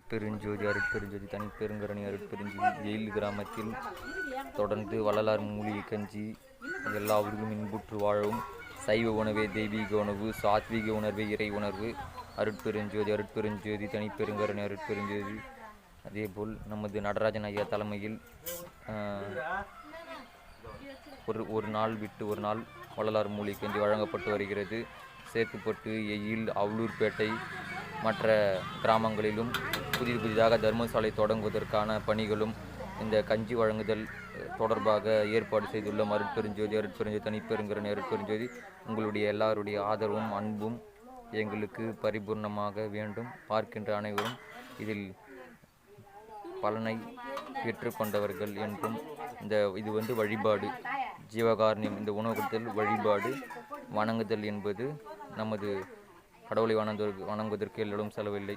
அருட்பெருஞ்சோதி அருட்பெருஞ்சோதி தனிப்பெருங்கரணி அருட்பெருஞ்சோதி எயில் கிராமத்தில் தொடர்ந்து வள்ளலார் மூலிகை கஞ்சி எல்லா உருகும் இன்புற்று வாழவும் சைவ உணவே தெய்வீக உணவு, சாத்வீக உணர்வே இறை உணர்வு. அருட்பெருஞ்சோதி அருட்பெருஞ்சோதி தனிப்பெருங்கரணி அருட்பெருஞ்சோதி. அதேபோல் நமது நடராஜன் ஐயா தலைமையில் ஒரு நாள் விட்டு ஒரு நாள் வள்ளலார் மூலிகை கஞ்சி வழங்கப்பட்டு வருகிறது. சேத்துப்பட்டு, எயில், அவலூர்பேட்டை மற்ற கிராமங்களிலும் புதிதாக தர்மசாலை தொடங்குவதற்கான பணிகளும் இந்த கஞ்சி வழங்குதல் தொடர்பாக ஏற்பாடு செய்துள்ள அருட்பெருஞ்சோதி அருட்பெருஞ்சோதி தனிப்பெருங்கரணி அருட்பெருஞ்சோதி. உங்களுடைய எல்லாருடைய ஆதரவும் அன்பும் எங்களுக்கு பரிபூர்ணமாக வேண்டும். பார்க்கின்ற அனைவரும் இதில் பலனை பெற்றுக்கொண்டவர்கள் என்றும் இது வழிபாடு, ஜீவகாரணியம், இந்த உணவு கொடுத்தல் வழிபாடு, வணங்குதல் என்பது நமது கடவுளை வணங்குவதற்கு எல்லோரும் செலவில்லை.